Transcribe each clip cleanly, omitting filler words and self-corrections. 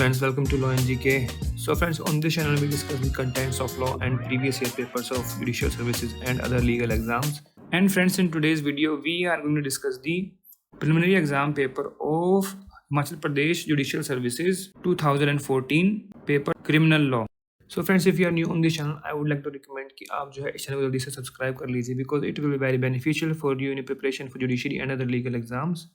friends, welcome to Law and GK. So friends, on this channel we discuss the contents of law and previous year papers of judicial services and other legal exams. And friends, in today's video we are going to discuss the preliminary exam paper of Himachal Pradesh Judicial Services 2014 paper criminal law. So friends, if you are new on this channel, I would like to recommend कि आप जो है इस channel को जल्दी से subscribe कर लीजिए because it will be very beneficial for you in your preparation for judiciary and other legal exams.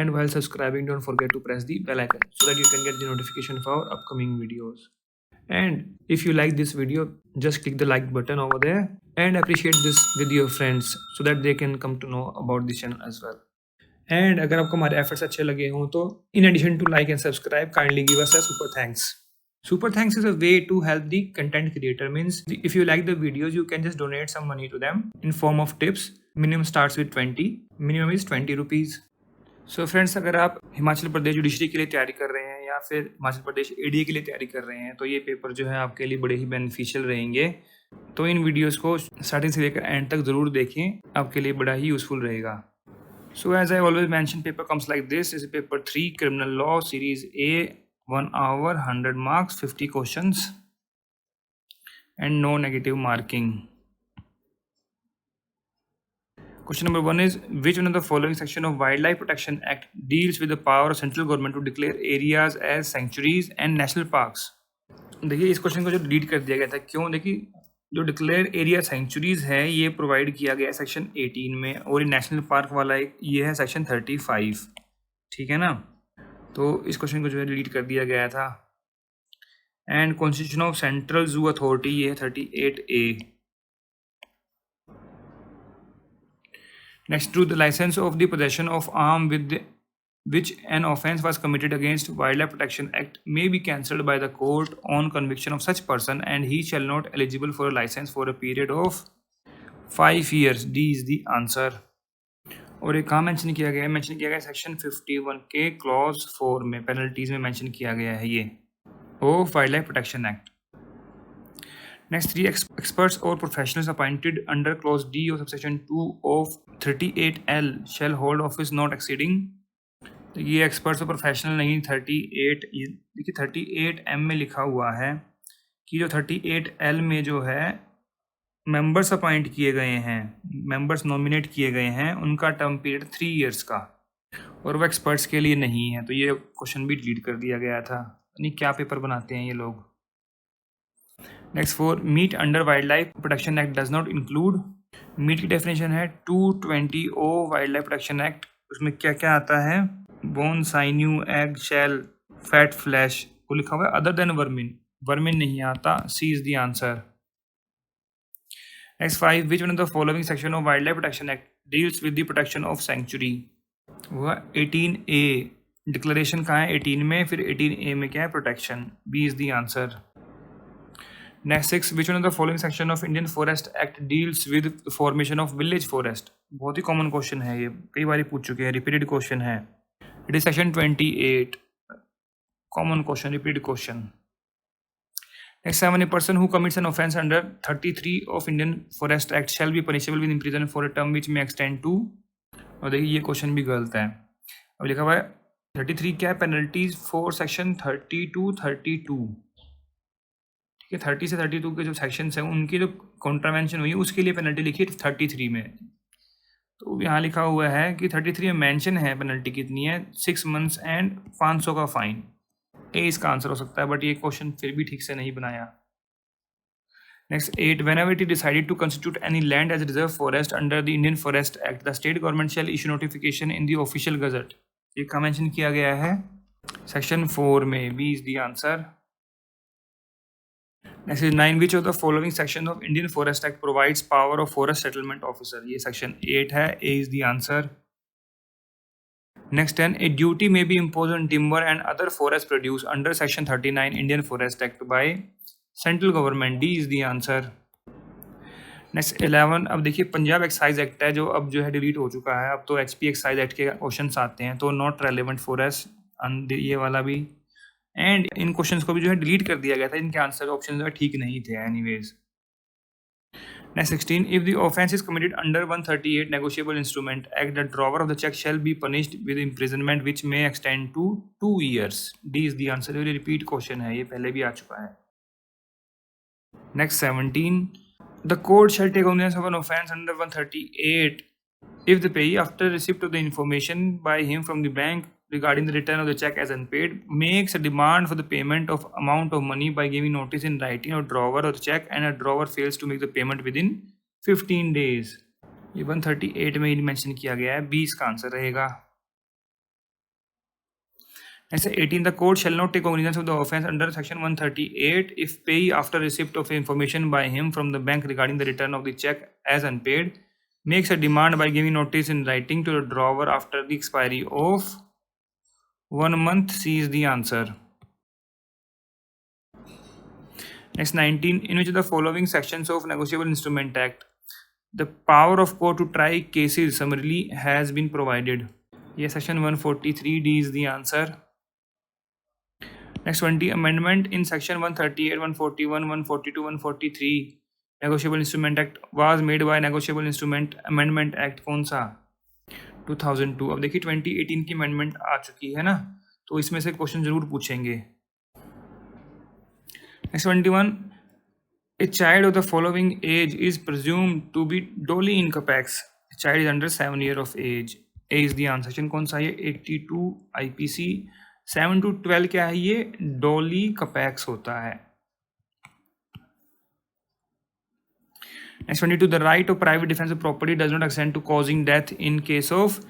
And while subscribing, don't forget to press the bell icon so that you can get the notification for our upcoming videos. And if you like this video, just click the like button over there and appreciate this with your friends so that they can come to know about this channel as well. And अगर आपको हमारे efforts अच्छे लगे हों तो in addition to like and subscribe, kindly give us a super thanks. Super thanks is a way to help the content creator. Means if you like the videos, you can just donate some money to them in form of tips. Minimum starts with 20. Minimum is 20 rupees. So friends, अगर आप Himachal Pradesh judiciary के लिए तैयारी कर रहे हैं या फिर हिमाचल प्रदेश एडीए के लिए तैयारी कर रहे हैं तो ये पेपर जो है आपके लिए बड़े ही बेनिफिशियल रहेंगे. तो इन वीडियोस को स्टार्टिंग से लेकर एंड तक ज़रूर देखें, आपके लिए बड़ा ही यूज़फुल रहेगा. So as I always mention, paper comes like this. Is paper 3 criminal law series A, 1 hour, 100 marks, 50 questions and no negative marking. Question number 1 is, which one of the following section of Wildlife Protection Act deals with the power of central government to declare areas as sanctuaries and national parks? देखिए, इस question को जो delete कर दिया गया था, क्यों? देखिए, जो डिक्लेयर एरिया सेंचुरीज है ये प्रोवाइड किया गया है सेक्शन 18 में, और ये नेशनल पार्क वाला ये है सेक्शन 35. ठीक है ना? तो इस क्वेश्चन को जो है डिलीट कर दिया गया था. And constitution of central zoo authority ये है 38A. Next, to the license of the possession of arm with which an offence was committed against Wildlife Protection Act may be cancelled by the court on conviction of such person, and he shall not eligible for a license for a period of 5 years. D is the answer. और ये कहाँ mention किया गया है? Mention किया गया है section 51 के क्लॉज 4 में, पेनल्टीज में मेंशन किया गया है ये of wildlife protection act. Next, 3 experts or professionals appointed under clause D of subsection 2 of 38L shall hold office not exceeding. तो ये experts और professional नहीं, 38, देखिए 38M में लिखा हुआ है कि जो 38L में जो है members अपॉइंट किए गए हैं, members नॉमिनेट किए गए हैं, उनका टर्म पीरियड 3 years का, और वो एक्सपर्ट्स के लिए नहीं है. तो ये क्वेश्चन भी डिलीट कर दिया गया था. नहीं, क्या पेपर बनाते हैं ये लोग. Next, 4 meat under wildlife protection act does not include. Meat की डेफिनेशन है 220O wild life protection act. उसमें क्या क्या आता है? Bone, sinew, egg, shell, fat, flesh, वो लिखा हुआ है. अदर देन वर्मिन, वर्मिन नहीं आता. C is the answer. Next, 5 which one of the following section of wildlife protection act deals with the protection of sanctuary. वो 18A. Declaration कहाँ है? 18 में. फिर 18A में क्या है? Protection. B is the answer. Next, 6 which one of the following section of Indian Forest Act deals with formation of village forest. बहुत ही common question है ये, कई बार पूछ चुके हैं, रिपीटेड क्वेश्चन है. It is section 28. Common question, repeated question. Next, 7 a person who commits an offence under 33 of Indian Forest Act shall be punishable with imprisonment for a term which may extend to. और देखिए ये question भी गलत है. अब लिखा हुआ है 33 क्या है? Penalties for section 32. 30 से 32 के जो सेक्शंस हैं उनकी जो कॉन्ट्रावेंशन हुई उसके लिए पेनल्टी लिखी है 33 में. तो यहाँ लिखा हुआ है कि 33 में मेंशन है पेनल्टी कितनी है, 6 months एंड 500 का फाइन. ए इसका आंसर हो सकता है, बट ये क्वेश्चन फिर भी ठीक से नहीं बनाया. Next, 8 whenever it is decided to constitute any land as reserve forest under the Indian Forest Act, the state government shall issue notification in the official gazette. ये का मेंशन किया गया है सेक्शन 4 में. B is the answer. Next is 9 which of the following section of Indian Forest Act provides power of forest settlement officer. ये section 8 है. A is the answer. Next, 10 a duty may be imposed on timber and other forest produce under section 39 Indian Forest Act by central government. D is the answer. Next, 11 अब देखिए Punjab excise act है जो अब जो है delete हो चुका है. अब तो HP एक्साइज एक्ट के क्वेश्चन आते हैं, तो नॉट रेलेवेंट फॉर अस, ये वाला भी. एंड इन क्वेश्चंस को भी जो है डिलीट कर दिया गया था. इनके आंसर ऑप्शन जो है ठीक नहीं थे anyways. Next 16. If the offence is committed under 138 Negotiable Instrument Act, the drawer of the check shall be punished with imprisonment which may extend to 2 years. D is the answer. ये repeat question है, ये पहले भी आ चुका है. Next 17. The court shall take cognizance of an offence under 138 if the payee, after receipt of the information by him from the bank regarding the return of the check as unpaid, makes a demand for the payment of amount of money by giving notice in writing of drawer of the check, and a drawer fails to make the payment within 15 days. ये 138 में ही mention किया गया है, 20 का answer रहेगा. ऐसे 18. The court shall not take cognizance of the offence under section 138 if payee, after receipt of information by him from the bank regarding the return of the check as unpaid, makes a demand by giving notice in writing to the drawer after the expiry of 1 month. C is the answer. Next 19. In which of the following sections of Negotiable Instrument Act the power of court to try cases summarily has been provided? Yes, section 143. D is the answer. Next 20. Amendment in section 138, 141, 142, 143 Negotiable Instrument Act was made by Negotiable Instrument Amendment Act. कौन सा? 2002. अब देखिए 2018 की amendment आ चुकी है ना, तो इसमें से क्वेश्चन जरूर पूछेंगे. Next 21. A child of the following age is presumed to be duly incapacitated. A child is under 7 years of age. A is the answer. Section कौन सा है? 82 IPC 7 to 12 क्या है? ये डोली कपैक्स होता है. Next 22. The right of private defense of property does not extend to causing death in case of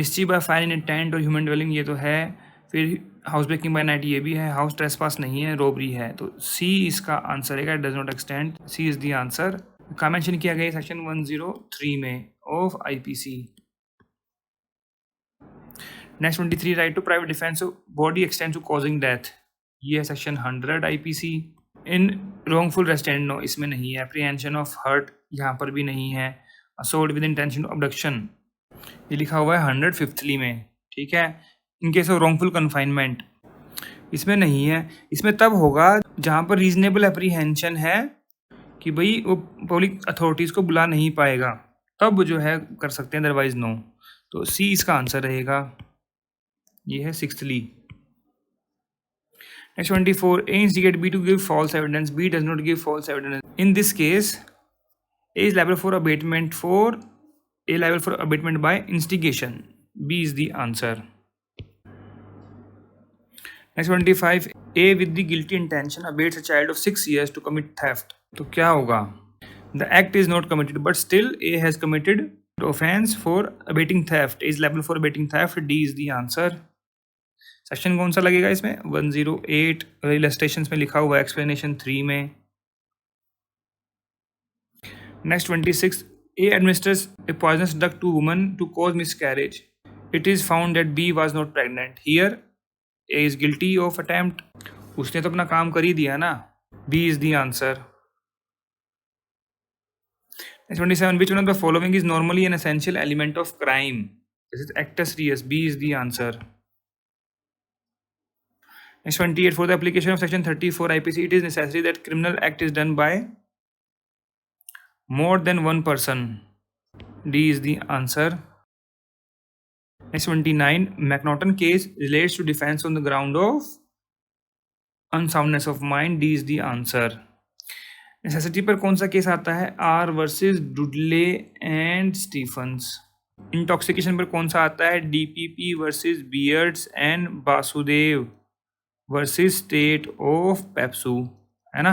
mischief by fire in intent or human dwelling. ये तो है. फिर हाउस ब्रेकिंग बाय नाइट ये भी है. हाउस ट्रेसपास नहीं है, robbery है. तो सी इसका आंसर है. Does not extend. C is the answer. का मेंशन किया गया सेक्शन 103 में of IPC. Next 23. Right to private defence of body extend to causing death. ये है section 100 IPC. In wrongful restraint no, इसमें नहीं है. एप्रीहेंशन ऑफ हर्ट यहाँ पर भी नहीं है. Assault with intention of abduction ये लिखा हुआ है 105th में. ठीक है. In case of wrongful confinement इसमें नहीं है. इसमें तब होगा जहाँ पर रीजनेबल एप्रीहेंशन है कि भाई वो पब्लिक अथॉरिटीज़ को बुला नहीं पाएगा, तब जो है कर सकते हैं, अदरवाइज नो. तो सी इसका आंसर रहेगा. ये है 6th. Next 24. A instigate B to give false evidence. B does not give false evidence. In this case, A is liable for abatement by instigation. B is the answer. Next 25. A with the guilty intention abates a child of 6 years to commit theft. तो क्या होगा? The act is not committed, but still A has committed offense for abating theft. A is liable for abating theft. D is the answer. Section कौन सा लगेगा इसमें? 108 illustrations में लिखा हुआ है, एक्सप्लेनेशन 3 में. Next 26. A administers a poisonous drug to woman to cause miscarriage. It is found that B was not pregnant. Here A is guilty of attempt. उसने तो अपना काम कर ही दिया ना. B is the answer. Next 27. Which one of the following is normally an essential element of crime? This is actus reus. B is the answer. Next 28. For the application of section 34 IPC, it is necessary that criminal act is done by more than one person. D is the answer. Next 29. McNaughton case relates to defense on the ground of unsoundness of mind. D is the answer. Necessity पर कौन सा case आता है? R versus Dudley and Stephens. Intoxication पर कौन सा आता है? DPP versus Beard's and Vasudev versus state of PEPSU, है ना.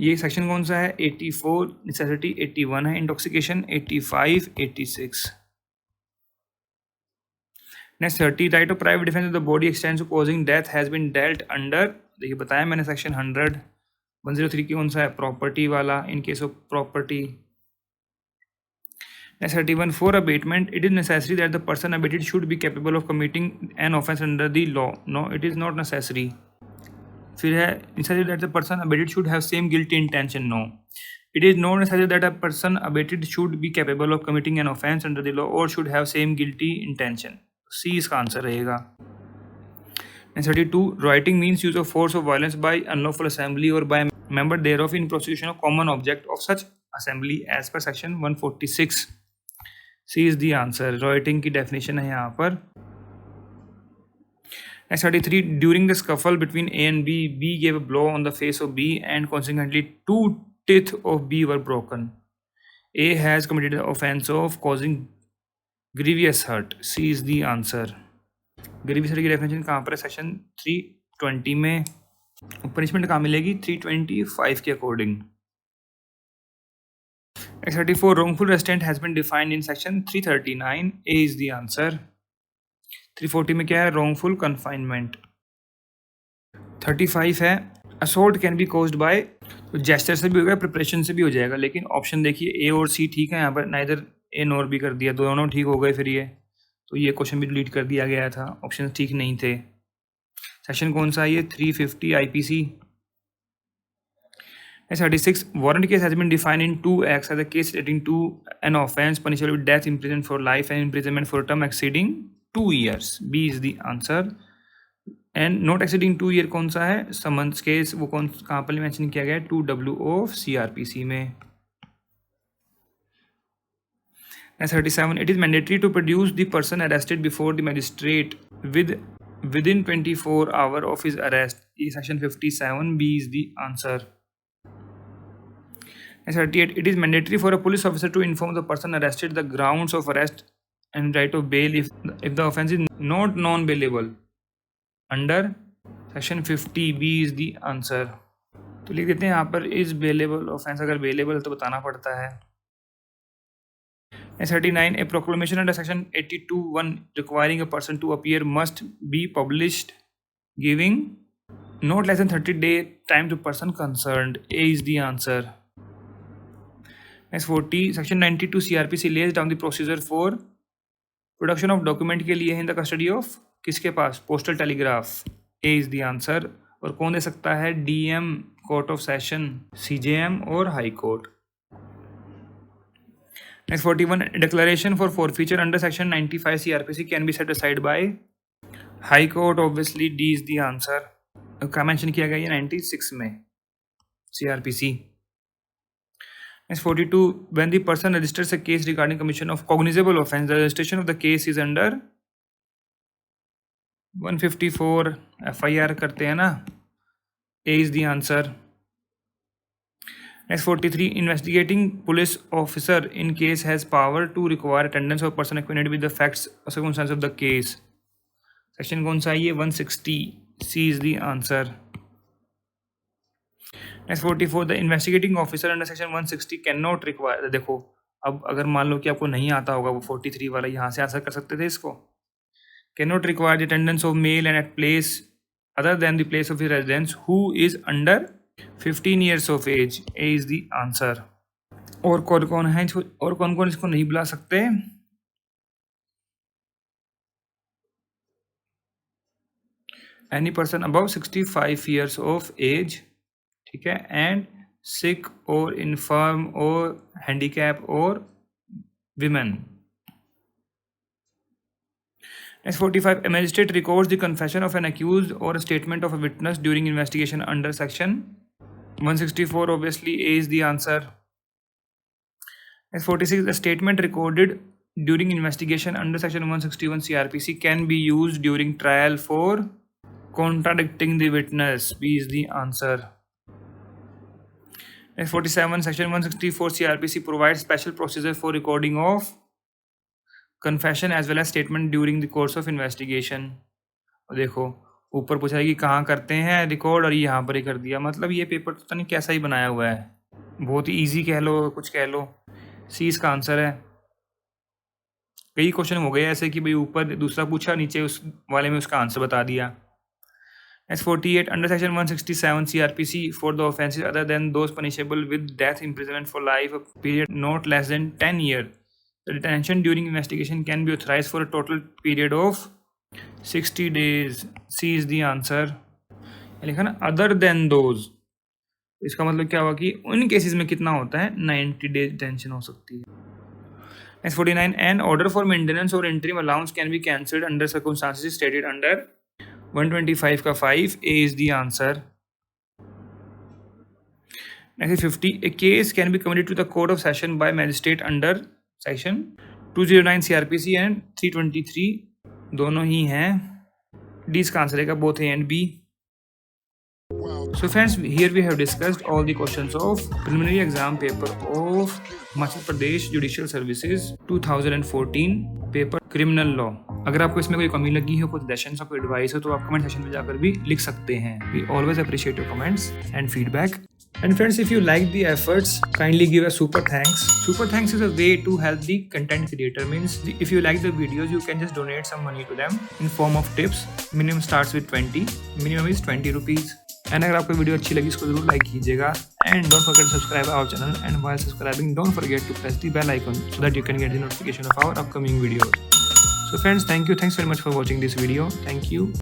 ये सेक्शन कौन सा है? 84. नेसेसिटी 81 है. Intoxication 85, 86. Next 30. Right of private defence of the body extends to causing death has been dealt under. देखिए बताया मैंने सेक्शन 100. 103 की कौन सा है? प्रॉपर्टी वाला. In case of property. Next 31. For abatement, it is necessary that the person abated should be capable of committing an offence under the law. No, it is not necessary. फिर है necessary that the person abated should have same guilty intention. No, it is not necessary that a person abated should be capable of committing an offence under the law or should have same guilty intention. C इसका answer रहेगा. Next 32. Rioting means use of force or violence by unlawful assembly or by member thereof in prosecution of common object of such assembly as per section 146. C is the answer. Rioting की definition है यहाँ पर. Next 33. During the scuffle between A and B, B gave a blow on the face of B and consequently 2 teeth of B were broken. A has committed the offense of causing grievous hurt. C is the answer. Grievous hurt की definition कहाँ पर है? Section 320 में. Punishment कहाँ मिलेगी? 325 के according. Next 34. Wrongful restraint has been defined in section 339. A is the answer. 340 में क्या है? Wrongful confinement. 35 है assault can be caused by, तो gesture से भी होगा, preparation से भी हो जाएगा, लेकिन ऑप्शन देखिए A और C ठीक है यहाँ पर, neither A नोर भी कर दिया, दोनों ठीक हो गए फिर ये, तो ये क्वेश्चन भी डिलीट कर दिया गया था, ऑप्शन ठीक नहीं थे. सेक्शन कौन सा है ये? 350 IPC. 36. Warrant case has been defined in 2 acts as a case relating to an offence punishable with death, imprisonment for life and imprisonment for a term exceeding 2 years. B is the answer. And not exceeding 2 year कौन सा है? Summons case, वो कौन कहाँ पर mention किया गया है? 2W ऑफ CRPC में. 37. It is mandatory to produce the person arrested before the magistrate within 24 hours of his arrest. Section 57. B is the answer. 38. It is mandatory for a police officer to inform the person arrested the grounds of arrest and right of bail if the offence is not non-bailable. Under section 50. B is the answer. तो लिख देते हैं यहाँ पर is bailable offence, अगर bailable तो बताना पड़ता है. 39. A proclamation under section 82(1) requiring a person to appear must be published giving not less than 30-day time to person concerned. A is the answer. Next 40. Section 92 CRPC lays down the procedure for production of document के लिए in the custody of किसके पास? Postal telegraph. A is the answer. और कौन दे सकता है? DM, court of session, CJM और high court. Next 41. Declaration for forfeiture under section 95 CRPC can be set aside by high court. Obviously D is the answer. क्या mention किया गया है 96 में CRPC. Next 42. When the person registers a case regarding commission of cognizable offence, the registration of the case is under 154 FIR करते हैं ना. A is the answer. Next 43. Investigating police officer in case has power to require attendance of person acquainted with the facts or circumstances of the case. Section कौन सा है ये? 160. C is the answer. Next 44. The investigating officer under section 160 cannot require. देखो अब अगर मान लो कि आपको नहीं आता होगा वो 43 वाला, यहाँ से आंसर कर सकते थे इसको. Cannot require the attendance of male and at place other than the place of his residence who is under 15 years of age. A is the answer. और कौन है इसको, और कौन इसको नहीं बुला सकते? Any person above 65 years of age, ठीक है, and sick or infirm or handicap or women. Next 45. A magistrate records the confession of an accused or a statement of a witness during investigation under section 164. Obviously A is the answer. Next 46. A statement recorded during investigation under section 161 CRPC can be used during trial for contradicting the witness. B is the answer. Next 47. Section 164 CRPC provides special procedure for recording of confession as well as statement during the course of investigation. और देखो ऊपर पूछा है कि कहाँ करते हैं record, और यहाँ पर ही कर दिया. मतलब ये पेपर तो नहीं कैसा ही बनाया हुआ है, बहुत ही इजी कह लो, कुछ कह लो. सी इसका आंसर है. कई क्वेश्चन हो गए ऐसे कि भाई ऊपर दूसरा पूछा, नीचे उस वाले में उसका आंसर बता दिया. S48. Under section 167 CRPC for the offences other than those punishable with death, imprisonment for life, a period not less than 10 years. The detention during investigation can be authorized for a total period of 60 days. C is the answer. लिखा ना other than those, इसका मतलब क्या हुआ कि उन cases में कितना होता है? 90 days detention हो सकती है. Next 49. An order for maintenance or interim allowance can be cancelled under circumstances stated under 125 का 5. A is the answer. 1950, a case can be committed to the court of session by magistrate under section 209 CRPC and 323 दोनों ही हैं। D इसका answer है both A and B. So friends, here we have discussed all the questions of preliminary exam paper of Himachal Pradesh Judicial Services 2014 paper criminal law. अगर आपको इसमें कोई कमी लगी हो, कोई सजेशंस हो, कोई एडवाइस हो तो आप कमेंट सेक्शन में जाकर भी लिख सकते हैं। We always appreciate your comments and feedback. And friends, if you like the efforts, kindly give a super thanks. Super thanks is a way to help the content creator. Means if you like the videos, you can just donate some money to them in form of tips. Minimum starts with 20. Minimum is 20 rupees. And अगर आपको video अच्छी लगी इसको जरूर like कीजिएगा। And don't forget to subscribe our channel. And while subscribing, don't forget to press the bell icon so that you can get the notification of our upcoming videos. So friends, thank you. Thanks very much for watching this video. Thank you.